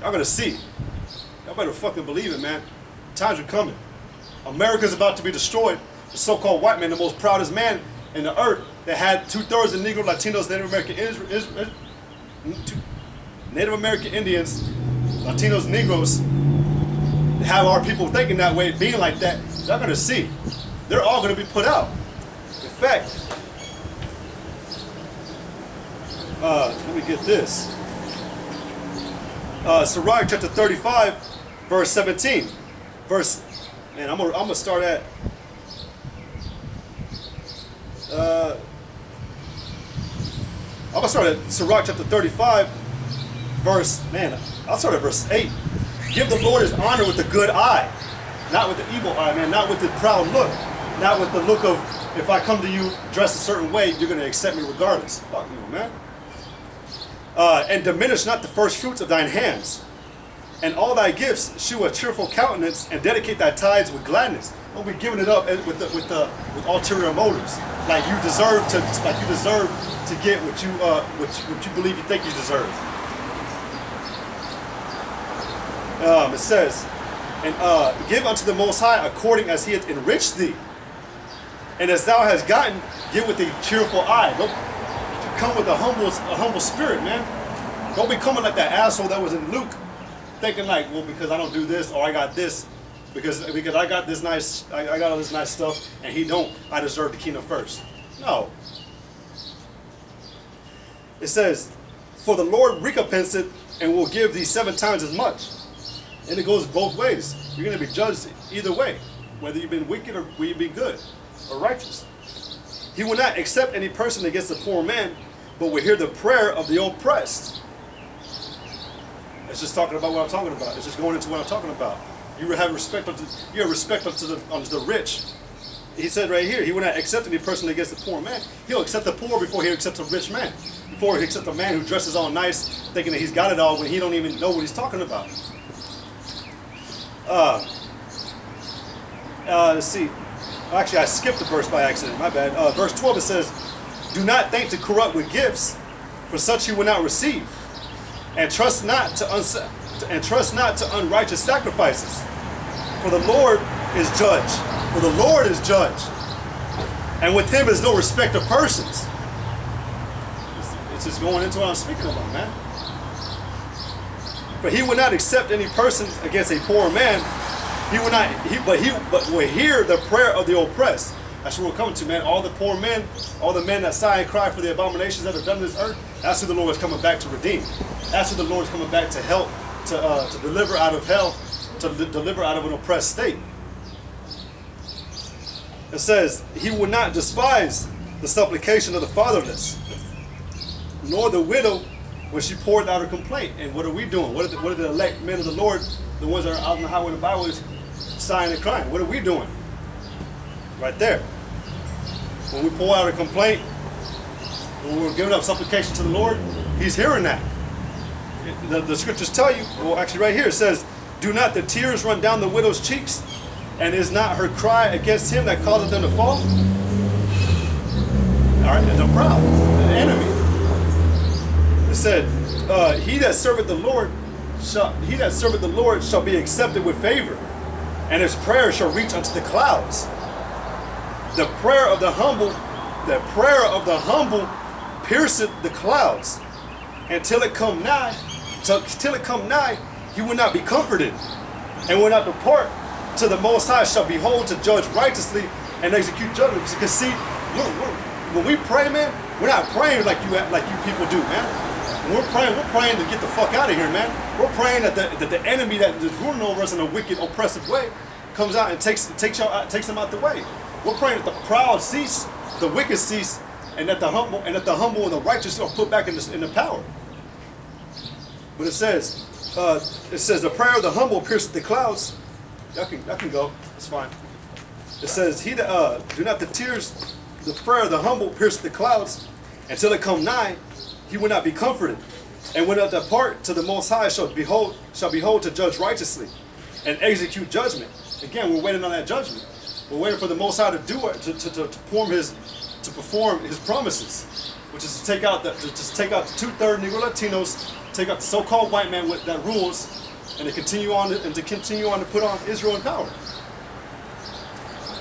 Y'all gonna see. Y'all better fucking believe it, man. Times are coming. America's about to be destroyed. The so-called white man, the most proudest man in the earth, that had 2/3 of Negro, Latinos, Native American Indians, Latinos, Negroes, have our people thinking that way, being like that. Y'all gonna see. They're all gonna be put out. In fact, let me get this. Sirach chapter 35, verse 17. Man, I'm gonna start at I'm gonna start at Sirach chapter 35, I'll start at verse 8. Give the Lord his honor with the good eye, not with the evil eye, man, not with the proud look, not with the look of, if I come to you dressed a certain way, you're gonna accept me regardless. Fuck you, man. And diminish not the first fruits of thine hands, and all thy gifts shew a cheerful countenance, and dedicate thy tithes with gladness. Don't be giving it up with ulterior motives, like you deserve to get what you believe you think you deserve. It says, and give unto the Most High according as he hath enriched thee, and as thou hast gotten, give with a cheerful eye. Don't come with a humble spirit, man. Don't be coming like that asshole that was in Luke, thinking like, well, because I don't do this, or I got this, because I got this nice, I got all this nice stuff, and he don't, I deserve the kingdom first. No. It says, for the Lord recompenseth and will give thee 7 times as much. And it goes both ways. You're going to be judged either way, whether you've been wicked or whether you've been good or righteous. He will not accept any person against the poor man, but will hear the prayer of the oppressed. It's just talking about what I'm talking about. It's just going into what I'm talking about. You have respect unto the rich. He said right here, he will not accept any person against the poor man. He'll accept the poor before he accepts a rich man. Before he accepts a man who dresses all nice, thinking that he's got it all when he don't even know what he's talking about. Let's see. Actually, I skipped the verse by accident. My bad. Verse 12, it says, do not think to corrupt with gifts, for such you will not receive. And trust not to unrighteous sacrifices. For the Lord is judge. For the Lord is judge. And with him is no respect of persons. It's just going into what I'm speaking about, man. For he will not accept any person against a poor man. He will not, but will hear the prayer of the oppressed. That's what we're coming to, man. All the poor men, all the men that sigh and cry for the abominations that are done on this earth, that's who the Lord is coming back to redeem. That's who the Lord is coming back to help, to deliver out of hell, to deliver out of an oppressed state. It says, he will not despise the supplication of the fatherless, nor the widow when she poured out her complaint. And what are we doing? What are the elect men of the Lord, the ones that are out in the highway of the byways, sighing and crying? What are we doing? Right there. When we pour out a complaint, when we're giving up supplication to the Lord, he's hearing that. The scriptures tell you, well, actually right here it says, do not the tears run down the widow's cheeks, and is not her cry against him that causeth them to fall? All right, and the proud, the enemy. It said, he that serveth the Lord shall be accepted with favor, and his prayer shall reach unto the clouds. The prayer of the humble pierceth the clouds, and till it come nigh, he will not be comforted, and will not depart till the Most High shall behold to judge righteously and execute judgment. Because see, when we pray, man, we're not praying like you people do, man. When we're praying to get the fuck out of here, man. We're praying that the enemy that is ruling over us in a wicked, oppressive way comes out and takes them out the way. We're praying that the proud cease, the wicked cease, and that the humble and the righteous are put back in the power. But it says the prayer of the humble pierceth the clouds. Y'all can go. It's fine. It says do not the tears. The prayer of the humble pierceth the clouds, until it come nigh, he will not be comforted, and when it depart to the Most High shall behold to judge righteously, and execute judgment. Again, we're waiting on that judgment. We're waiting for the Most High to do it, to perform his promises, which is to take out the 2/3 Negro Latinos, take out the so-called white man that rules, and to continue on to put on Israel in power.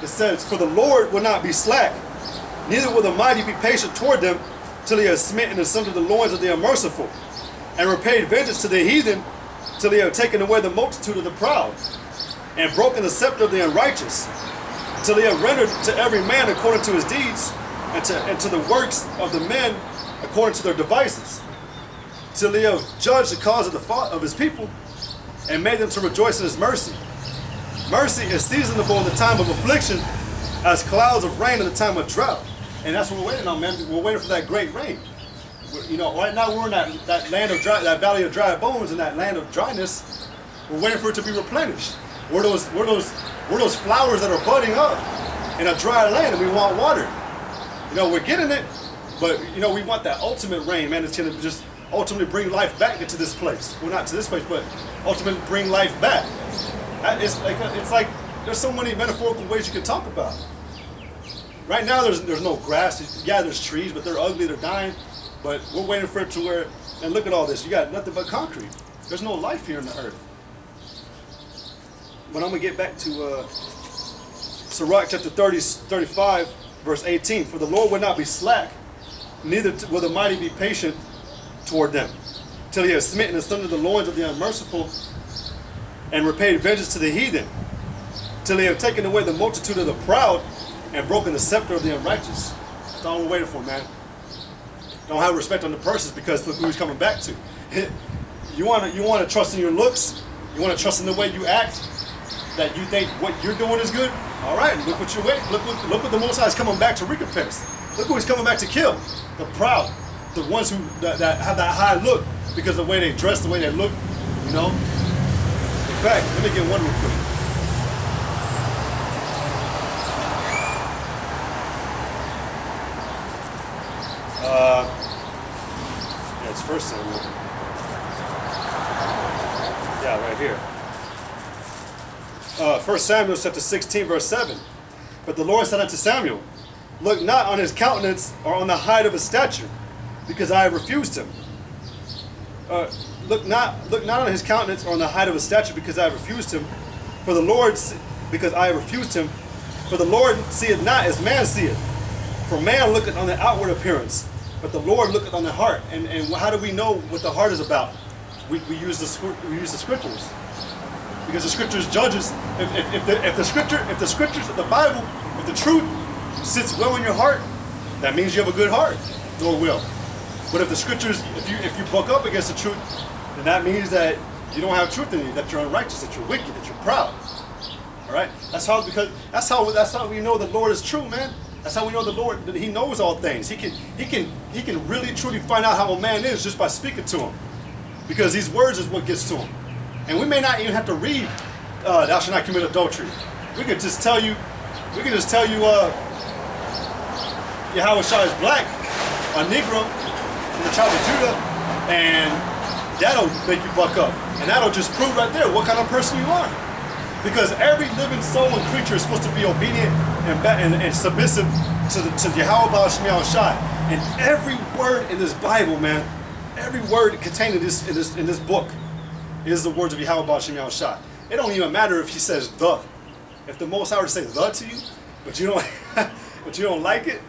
It says, "For the Lord will not be slack, neither will the mighty be patient toward them, till he has smitten asunder the loins of the unmerciful, and repaid vengeance to the heathen, till he have taken away the multitude of the proud, and broken the scepter of the unrighteous, till he have rendered to every man according to his deeds, and to the works of the men according to their devices, till he have judged the cause of his people, and made them to rejoice in his mercy. Mercy is seasonable in the time of affliction, as clouds of rain in the time of drought." And that's what we're waiting on, man. We're waiting for that great rain. You know, right now we're in that land of dry, that valley of dry bones, and that land of dryness. We're waiting for it to be replenished. We're those flowers that are budding up in a dry land, and we want water. You know, we're getting it, but you know, we want that ultimate rain, man. It's gonna just ultimately bring life back into this place. Well, not to this place, but ultimately bring life back. It's like there's so many metaphorical ways you can talk about it. Right now, there's no grass. Yeah, there's trees, but they're ugly. They're dying. But we're waiting for it to where, and look at all this. You got nothing but concrete. There's no life here on the earth. But I'm gonna get back to Sirach chapter 35, verse 18. "For the Lord will not be slack, neither will the mighty be patient toward them, till he has smitten asunder the loins of the unmerciful, and repaid vengeance to the heathen, till he have taken away the multitude of the proud, and broken the scepter of the unrighteous." That's all we're waiting for, man. Don't have respect on the persons, because look who he's coming back to. You want to trust in your looks? You want to trust in the way you act? That you think what you're doing is good? All right, look what you're waiting. Look what the Most High is coming back to recompense. Look who he's coming back to kill. The proud, the ones who that have that high look because of the way they dress, the way they look. You know. In fact, let me get one real quick. Yeah, it's 1 Samuel. Yeah, right here. 1 Samuel chapter 16, verse 7. "But the Lord said unto Samuel, Look not on his countenance or on the height of his stature, because I have refused him. Look not on his countenance or on the height of his stature, because I have refused him. Because I have refused him. For the Lord seeth not as man seeth. For man looketh on the outward appearance, but the Lord looketh on the heart." And how do we know what the heart is about? We use the scriptures, because the scriptures judges. If the scriptures of the Bible, if the truth sits well in your heart, that means you have a good heart, or will. But if the scriptures, if you buck up against the truth, then that means that you don't have truth in you, that you're unrighteous, that you're wicked, that you're proud. All right, that's how we know the Lord is true, man. That's how we know the Lord, that He knows all things. He can really truly find out how a man is just by speaking to him, because these words is what gets to him. And we may not even have to read, "Thou shalt not commit adultery." We could just tell you, Yahweh Shai is black, a Negro, from the tribe of Judah, and that'll make you buck up, and that'll just prove right there what kind of person you are. Because every living soul and creature is supposed to be obedient and submissive to Yahweh Shai. And every word in this Bible, man, every word contained in this book is the words of Yahweh Shai. It don't even matter if he says "the." If the Most High were to say "the" to you, but you don't like it,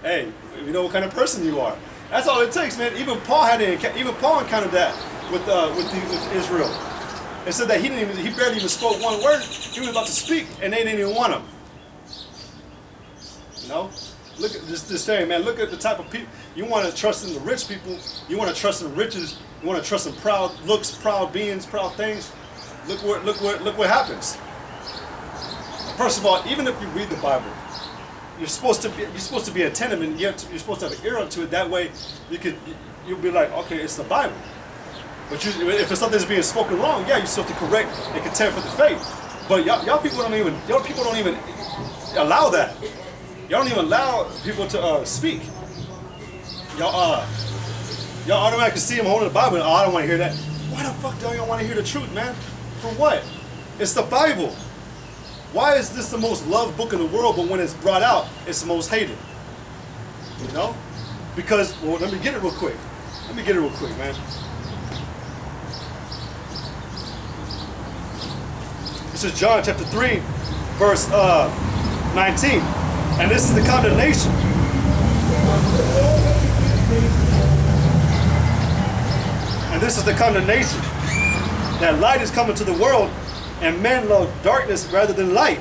hey, you know what kind of person you are. That's all it takes, man. Even Paul encountered that with Israel. It said that he barely even spoke one word. He was about to speak, and they didn't even want him. You know, look at this thing, man. Look at the type of people you want to trust in. The rich people, you want to trust in riches. You want to trust in proud looks, proud beings, proud things. Look what happens. First of all, even if you read the Bible, you're supposed to be attentive, and you're supposed to have an ear up to it. That way, you'll be like, okay, it's the Bible. But if it's something that's being spoken wrong, yeah, you're supposed to correct and contend for the faith. But y'all people don't even allow that. Y'all don't even allow people to speak. Y'all automatically see them holding the Bible, and I don't want to hear that. Why the fuck don't y'all want to hear the truth, man? For what? It's the Bible. Why is this the most loved book in the world, but when it's brought out, it's the most hated? You know? Because, well, let me get it real quick, man. This is John chapter 3, verse 19. And this is the condemnation. And this is the condemnation. That light is coming to the world, and men love darkness rather than light,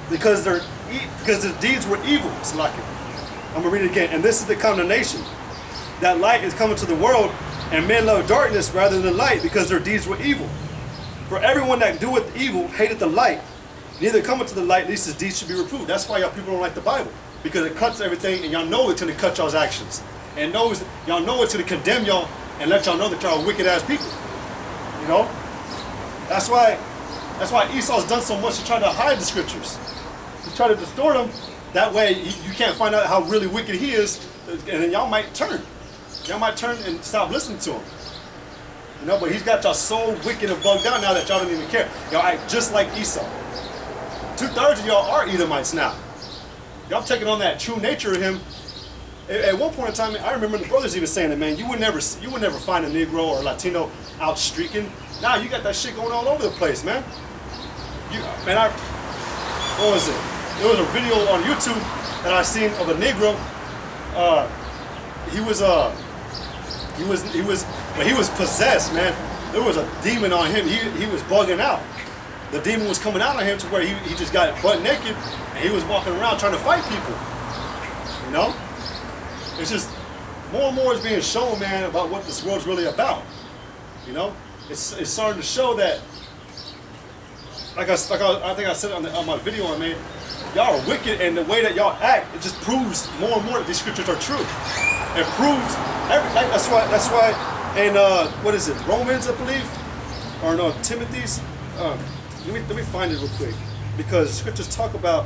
because their deeds were evil. It's like it. I'm gonna read it again. And this is the condemnation. That light is coming to the world, and men love darkness rather than light, because their deeds were evil. For everyone that doeth evil hateth the light, neither cometh to the light, lest his deeds should be reproved. That's why y'all people don't like the Bible, because it cuts everything, and y'all know it's gonna cut y'all's actions, and y'all know it's gonna condemn y'all and let y'all know that y'all are wicked ass people. You know, that's why Esau's done so much to try to hide the scriptures, to try to distort them. That way you can't find out how really wicked he is, and then y'all might turn. Y'all might turn and stop listening to him. You know, but he's got y'all so wicked and bugged out now that y'all don't even care. Y'all act just like Esau. 2/3 of y'all are Edomites now. Y'all taking on that true nature of him. At one point in time, I remember the brothers even saying that, man, you would never find a Negro or Latino out streaking. Now you got that shit going all over the place, man. What was it? There was a video on YouTube that I seen of a Negro. He was possessed, man. There was a demon on him. He was bugging out. The demon was coming out on him to where he just got butt naked and he was walking around trying to fight people. You know? It's just more and more is being shown, man, about what this world's really about. You know? It's starting to show that, I think I said it on my video I made, y'all are wicked, and the way that y'all act, it just proves more and more that these scriptures are true. It proves everything. That's why in what is it, Romans, I believe, or no, Timothy's. Let me find it real quick, because scriptures talk about.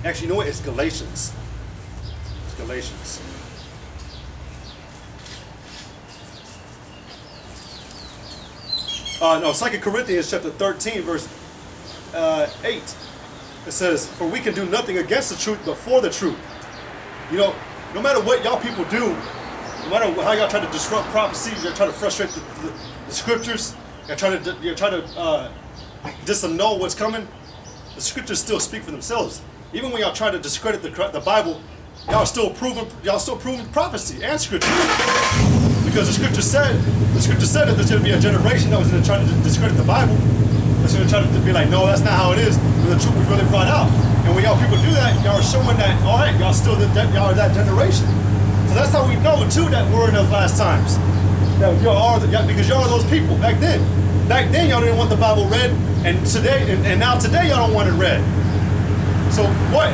Actually, you know what? It's Galatians. It's Galatians. No, 2 Corinthians chapter 13, verse 8. It says, "For we can do nothing against the truth, but for the truth." You know, no matter what y'all people do, no matter how y'all try to disrupt prophecies, y'all try to frustrate the scriptures, y'all try to disannul what's coming, the scriptures still speak for themselves. Even when y'all try to discredit the Bible, y'all still proving prophecy and scripture. Because the scripture said that there's going to be a generation that was going to try to discredit the Bible. That's going to try to be like, no, that's not how it is. When the truth was really brought out. And when y'all people do that, y'all are showing that, all right, y'all are that generation. So that's how we know too that we're in those last times. That because y'all are those people back then. Back then y'all didn't want the Bible read, and now today y'all don't want it read. So what?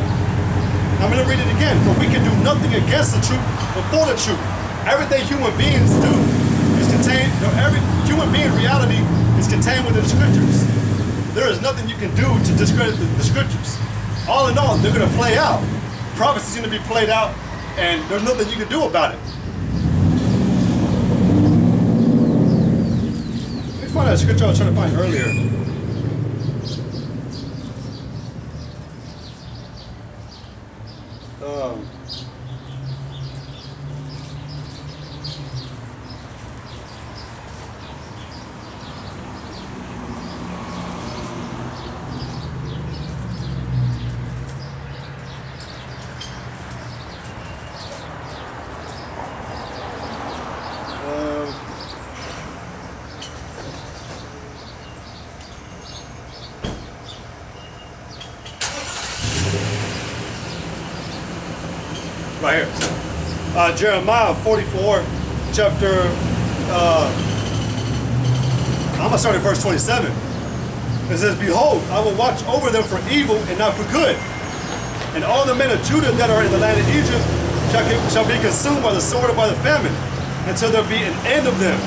I'm going to read it again. For we can do nothing against the truth, but for the truth. Everything human beings do is contained. Every human being reality is contained within the scriptures. There is nothing you can do to discredit the scriptures. All in all, they're going to play out. Prophecy is going to be played out, and there's nothing you can do about it. Let me find that scripture I was trying to find earlier. Right here. Jeremiah 44, chapter, I'm going to start at verse 27. It says, "Behold, I will watch over them for evil and not for good. And all the men of Judah that are in the land of Egypt shall be consumed by the sword or by the famine, until there be an end of them.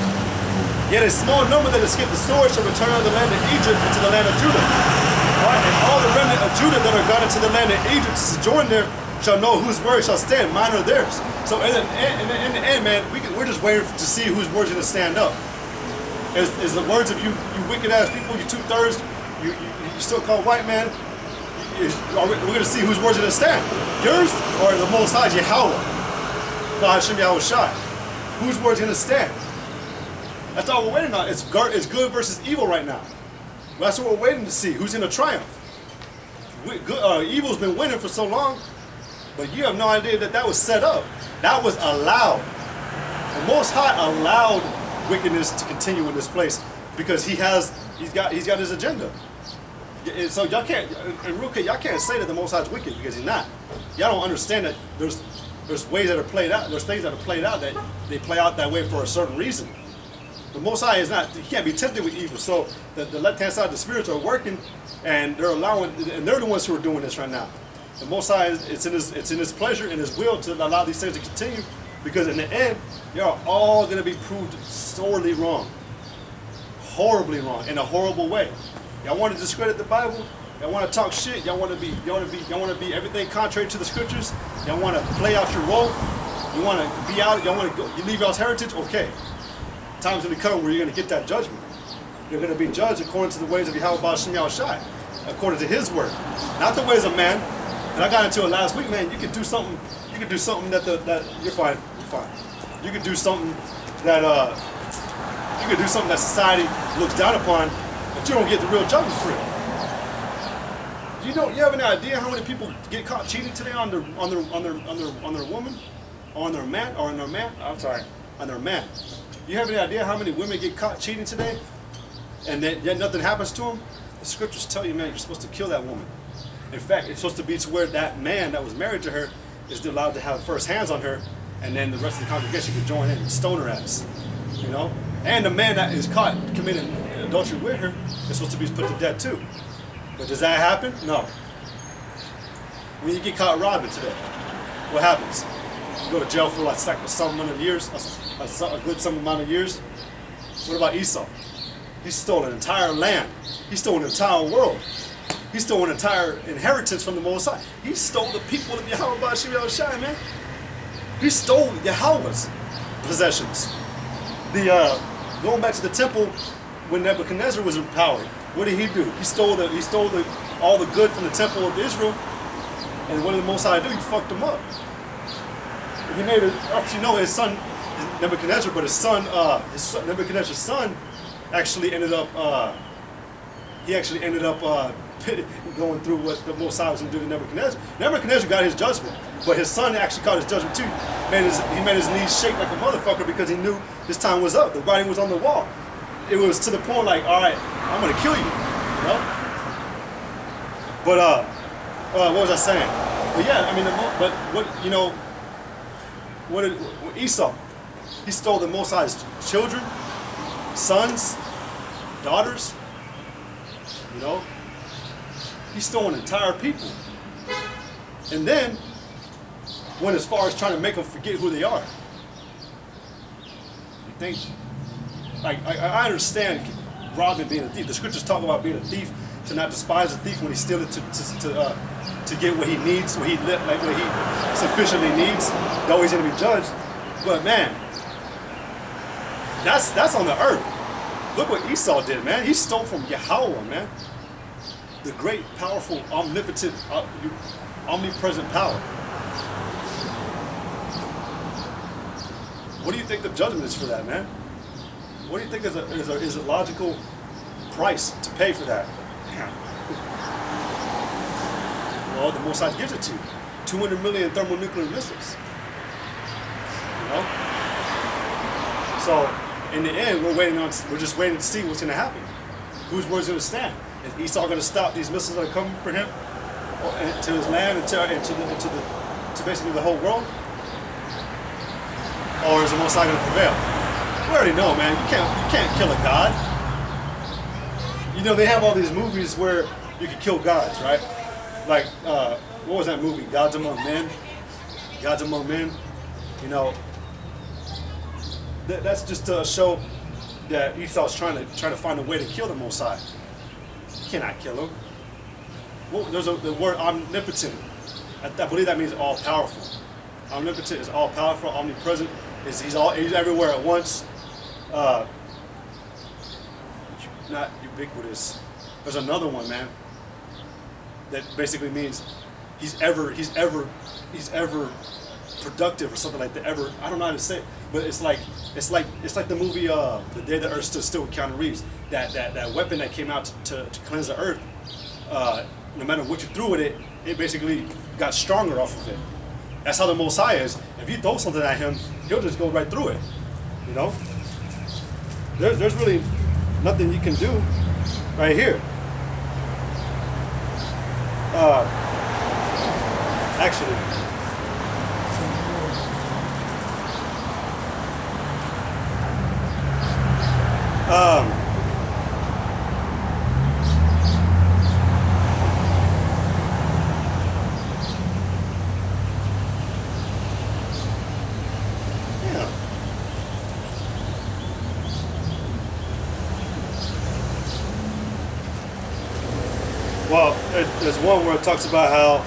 Yet a small number that escape the sword shall return out of the land of Egypt into the land of Judah. And all the remnant of Judah that are gone into the land of Egypt to sojourn there shall know whose word shall stand, mine or theirs." So in the end, man, we're just waiting to see whose words are going to stand up. Is the words of you wicked ass people, you 2/3, you still call white man, we're going to see whose words are going to stand. Yours or the Most High, Yahweh? No, Hashem Yahweh Shai. Whose words are going to stand? That's all we're waiting on. It's good versus evil right now. Well, that's what we're waiting to see. Who's going to triumph? Evil's been winning for so long, but you have no idea that was set up. That was allowed. The Most High allowed wickedness to continue in this place because he's got his agenda. And so y'all can't, in real case, y'all can't say that the Most High is wicked because he's not. Y'all don't understand that there's ways that are played out. There's things that are played out that they play out that way for a certain reason. The Most High is not. He can't be tempted with evil. So the left-hand side, the spirits are working, and they're the ones who are doing this right now. The Most High, it's in His pleasure and His will to allow these things to continue, because in the end, y'all are all going to be proved sorely wrong, horribly wrong, in a horrible way. Y'all want to discredit the Bible? Y'all want to talk shit? Y'all want to be everything contrary to the scriptures? Y'all want to play out your role? You want to be out? Y'all want to go? You leave y'all's heritage? Okay. Time's going to come where you're going to get that judgment. You're going to be judged according to the ways of Yahweh Shem Yahushai, according to His word, not the ways of man. And I got into it last week, man. You can do something. You can do something that you're fine. You're fine. You can do something that society looks down upon, but you don't get the real judgment for it. You have any idea how many people get caught cheating today on their woman, on their man, on their man? You have any idea how many women get caught cheating today, and yet nothing happens to them? The scriptures tell you, man, you're supposed to kill that woman. In fact, it's supposed to be to where that man that was married to her is allowed to have first hands on her, and then the rest of the congregation can join in and stone her ass. You know? And the man that is caught committing adultery with her is supposed to be put to death too. But does that happen? No. When you get caught robbing today, what happens? You go to jail for some amount of years, a good some amount of years. What about Esau? He stole an entire land. He stole an entire world. He stole an entire inheritance from the Most High. He stole the people of Yahweh Shem Yahushai, man. He stole Yahweh's possessions. Going back to the temple when Nebuchadnezzar was in power, what did he do? He stole all the good from the temple of Israel, and what did the Most High do? He fucked him up. He made his son Nebuchadnezzar, but Nebuchadnezzar's son actually ended up going through what the Most High was going to do to Nebuchadnezzar. Nebuchadnezzar got his judgment, but his son actually got his judgment too. He made his knees shake like a motherfucker because he knew his time was up. The writing was on the wall. It was to the point like, all right, I'm going to kill you. You know? But what was I saying? But yeah, I mean, what Esau? He stole the Most High's children, sons, daughters. You know, he stole an entire people, and then went as far as trying to make them forget who they are. You think? Like I understand robbing, being a thief. The scriptures talk about being a thief, to not despise a thief when he steals it to get what he needs, what he sufficiently needs. Though he's going to be judged, but man, that's on the earth. Look what Esau did, man. He stole from Yahweh, man. The great, powerful, omnipotent, omnipresent power. What do you think the judgment is for that, man? What do you think is a logical price to pay for that? Well, the Most High gives it to you. 200 million thermonuclear missiles. You know? So, in the end, we're just waiting to see what's going to happen. Whose word's going to stand? Is Esau going to stop these missiles that are coming for him to his land and to basically the whole world? Or is the Most High going to prevail? We already know, man. You can't kill a god. You know, they have all these movies where you can kill gods, right? Like, what was that movie? Gods Among Men. Gods Among Men. You know, that's just to show that Esau's trying to find a way to kill the Most High. You cannot kill him. Well, there's the word omnipotent. I believe that means all powerful. Omnipotent is all powerful. Omnipresent is he's everywhere at once. Not ubiquitous. There's another one, man. That basically means he's ever productive or something like that. I don't know how to say it, but it's like the movie The Day the Earth Stood Still with Keanu Reeves. that weapon that came out to cleanse the earth, no matter what you threw at it, it basically got stronger off of it. That's how the Most High is. If you throw something at him, he'll just go right through it. You know? There's really nothing you can do right here. Actually, yeah. Well, there's one where it talks about how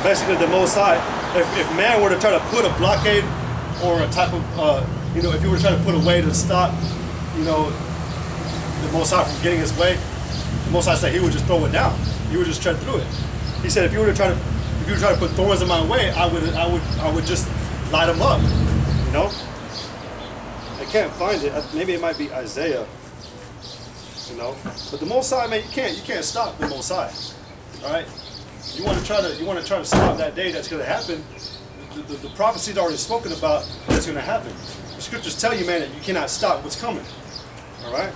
basically the Most High, if man were to try to put a blockade or a type of, if you were to try to put a way to stop, the Most High from getting his way, the Most High said he would just throw it down. He would just tread through it. He said if you were to try to put thorns in my way, I would just light them up. I can't find it. Maybe it might be Isaiah. But the Most High, man, you can't stop the Most High. All right. You want to try to stop that day that's going to happen. The prophecy's already spoken about that's going to happen. The scriptures tell you, man, that you cannot stop what's coming. All right.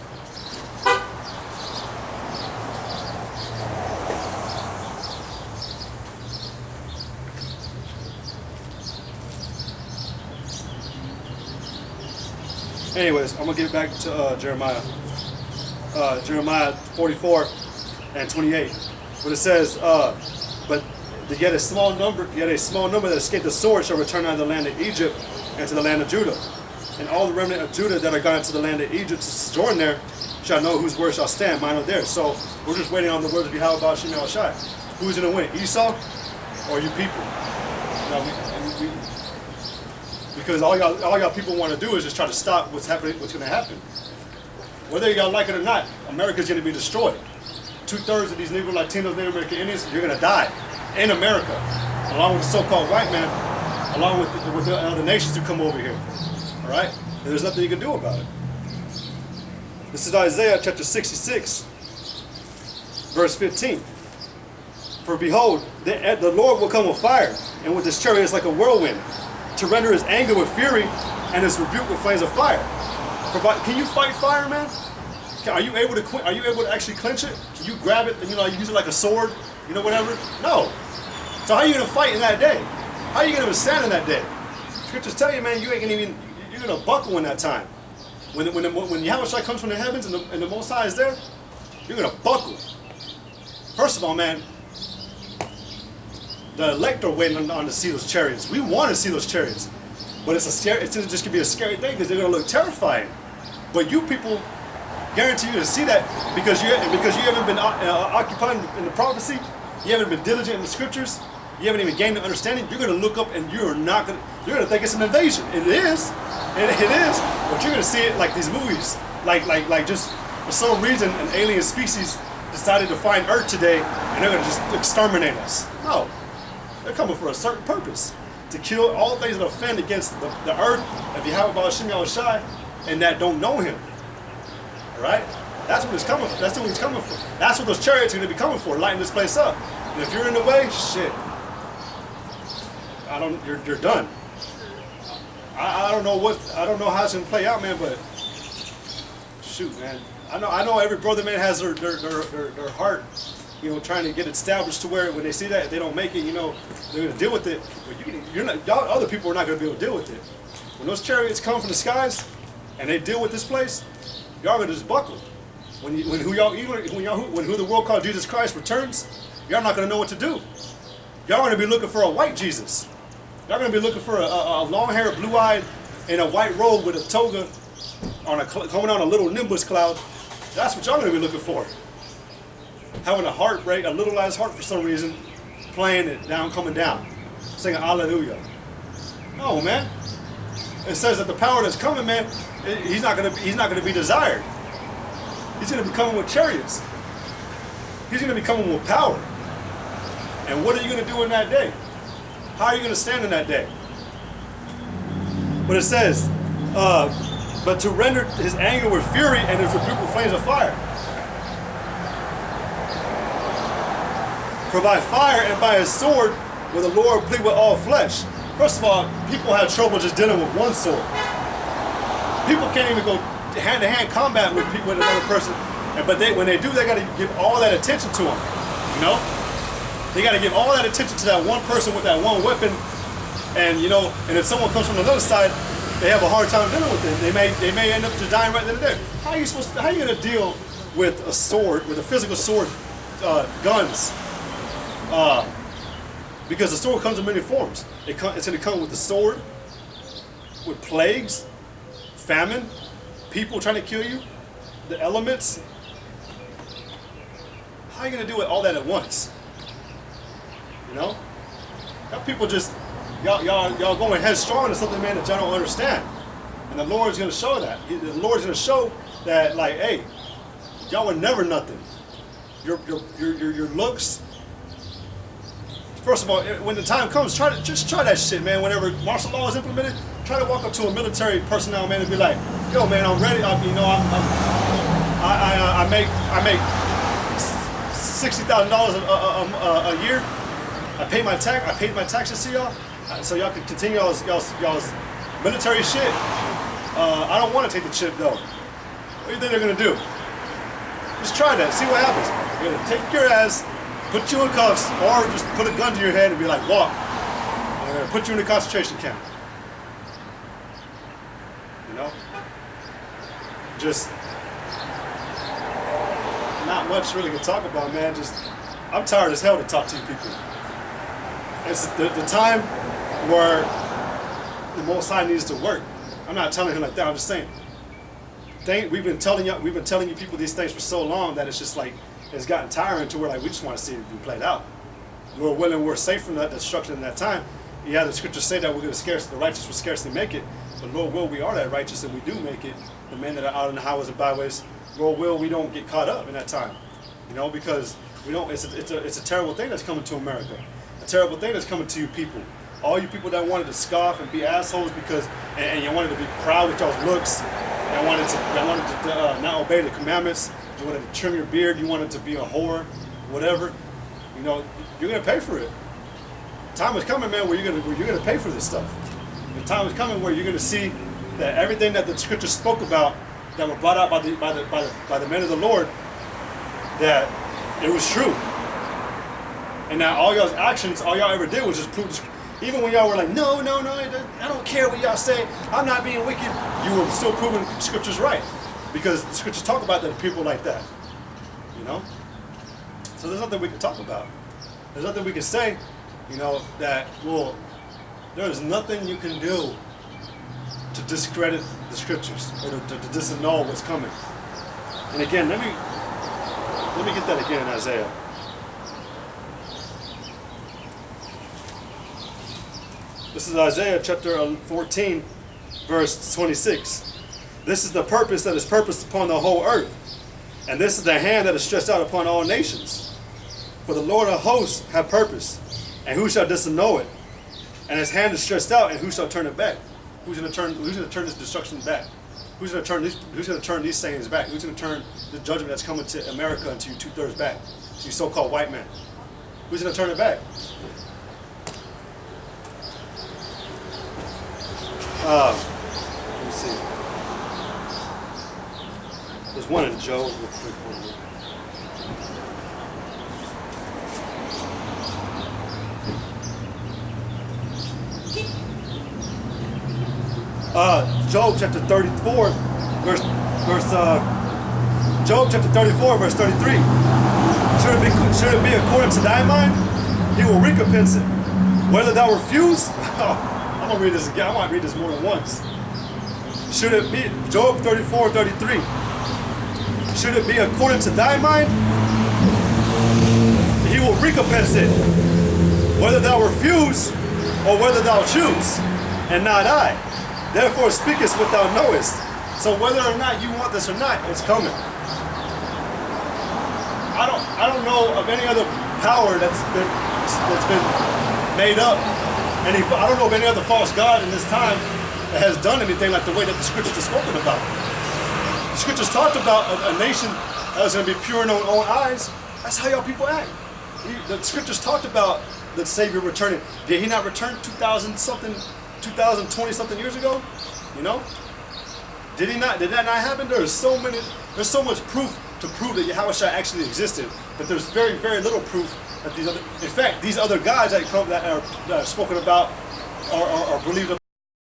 Anyways, I'm gonna get back to Jeremiah. Jeremiah 44 and 28, but it says, but yet a small number that escaped the sword shall return out of the land of Egypt and to the land of Judah, and all the remnant of Judah that are gone into the land of Egypt to sojourn there shall know whose word shall stand, mine or theirs. So we're just waiting on the words of Yahweh Shemel Shai. Who's gonna win, Esau or you people? Because all y'all people want to do is just try to stop what's going to happen. Whether y'all like it or not, America's going to be destroyed. 2/3 of these Negro, Latinos, Native American Indians, you're going to die in America, along with the so-called white man, along with the other nations who come over here. All right? And there's nothing you can do about it. This is Isaiah chapter 66, verse 15. For behold, the Lord will come with fire, and with his chariots like a whirlwind, to render his anger with fury and his rebuke with flames of fire. Can you fight fire, man? Are you able to actually clench it? Can you grab it and use it like a sword? Whatever? No. So how are you gonna fight in that day? How are you gonna stand in that day? Scriptures tell you, man, you're gonna buckle in that time. When Yahweh comes from the heavens and the Most High is there, you're gonna buckle. First of all, man, the elect are waiting on to see those chariots. We want to see those chariots, but it's just gonna be a scary thing because they're gonna look terrifying. But you people, guarantee you to see that because you haven't been occupied in the prophecy, you haven't been diligent in the scriptures, you haven't even gained the understanding. You're gonna look up and you're gonna think it's an invasion. It is, but you're gonna see it like these movies, like just for some reason an alien species decided to find Earth today and they're gonna just exterminate us. No. They're coming for a certain purpose, to kill all things that offend against the earth of Yahweh Shemel Shai and that don't know him. All right? That's what it's coming for. That's what he's coming for. That's what those chariots are going to be coming for, lighting this place up. And if you're in the way, shit. You're done. I don't know how it's going to play out, man, but shoot, man. I know every brother, man, has their heart, trying to get established to where when they see that, if they don't make it, they're going to deal with it. But y'all other people are not going to be able to deal with it. When those chariots come from the skies and they deal with this place, y'all going to just buckle. When who the world called Jesus Christ returns, y'all not going to know what to do. Y'all going to be looking for a white Jesus. Y'all going to be looking for a long-haired, blue-eyed, in a white robe with a toga coming on a little nimbus cloud. That's what y'all going to be looking for. Having a heart rate, a little ass heart for some reason, playing it down, coming down, singing hallelujah. No, man. It says that the power that's coming, man, he's not gonna be desired. He's gonna be coming with chariots. He's gonna be coming with power. And what are you gonna do in that day? How are you gonna stand in that day? But it says, but to render his anger with fury and his rebuke with flames of fire. For by fire and by his sword will the Lord plead with all flesh. First of all, people have trouble just dealing with one sword. People can't even go hand-to-hand combat with another person. But when they do, they got to give all that attention to them. You know, they got to give all that attention to that one person with that one weapon. And you know, and if someone comes from another side, they have a hard time dealing with it. They may end up just dying right then and there. How are you gonna deal with a sword, with a physical sword, guns? Because the sword comes in many forms. It's gonna come with the sword, with plagues, famine, people trying to kill you, the elements. How are you gonna do it all that at once? You know, y'all people just y'all going headstrong into something, man, that y'all don't understand. And the Lord's gonna show that. The Lord's gonna show that, like, hey, y'all were never nothing. Your looks. First of all, when the time comes, try that shit, man. Whenever martial law is implemented, try to walk up to a military personnel, man, and be like, yo, man, I'm ready. I make $60,000 a year. I paid my taxes to y'all, so y'all can continue y'all's military shit. I don't want to take the chip though. What do you think they're gonna do? Just try that. See what happens. They're gonna take your ass, put you in cuffs, or just put a gun to your head and be like, walk. And they're gonna put you in a concentration camp. You know? Just not much really to talk about, man. Just, I'm tired as hell to talk to you people. It's the time where the Most High needs to work. I'm not telling him like that. I'm just saying. We've been telling you people these things for so long that it's just like it's gotten tiring to where like we just want to see it be played out. We're willing, we're safe from that destruction in that time. Yeah, the scriptures say that the righteous will scarcely make it. But Lord will, we are that righteous and we do make it. The men that are out in the highways and byways, Lord will, we don't get caught up in that time. You know, because we don't. It's a terrible thing that's coming to America. A terrible thing that's coming to you people. All you people that wanted to scoff and be assholes because, and you wanted to be proud with y'all's looks, and wanted to not obey the commandments. You wanted to trim your beard. You wanted to be a whore, whatever. You know, you're gonna pay for it. Time is coming, man, where you're gonna pay for this stuff. The time is coming where you're gonna see that everything that the scriptures spoke about, that were brought out by the men of the Lord, that it was true. And that all y'all's actions, all y'all ever did was just prove. Even when y'all were like, no, I don't care what y'all say, I'm not being wicked, you were still proving the scriptures right. Because the scriptures talk about that people like that. You know? So there's nothing we can talk about. There's nothing we can say, you know, that, well, there's nothing you can do to discredit the scriptures or to disannul what's coming. And again, let me get that again in Isaiah. This is Isaiah chapter 14, verse 26. This is the purpose that is purposed upon the whole earth. And this is the hand that is stretched out upon all nations. For the Lord of hosts hath purpose, and who shall disannul it? And his hand is stretched out, and who shall turn it back? Who's going to turn this destruction back? Who's going to turn these sayings back? Who's going to turn the judgment that's coming to America into 2/3 back? To you so-called white man. Who's going to turn it back? Let me see. There's one in Job. Job chapter 34, Job chapter 34, verse 33. Should it be according to thy mind? He will recompense it. Whether thou refuse, I'm gonna read this again. I might read this more than once. Should it be Job 34, 33? Should it be according to thy mind? He will recompense it. Whether thou refuse or whether thou choose, and not I. Therefore speakest what thou knowest. So whether or not you want this or not, it's coming. I don't know of any other power that's been made up. I don't know of any other false god in this time that has done anything like the way that the scriptures are spoken about. The scriptures talked about a nation that was going to be pure in their own eyes. That's how y'all people act. The scriptures talked about the Savior returning. Did he not return 2020 something years ago? You know? Did he not? Did that not happen? There's so much proof to prove that Yahushua actually existed, but there's very, very little proof that these other gods that are spoken about are believed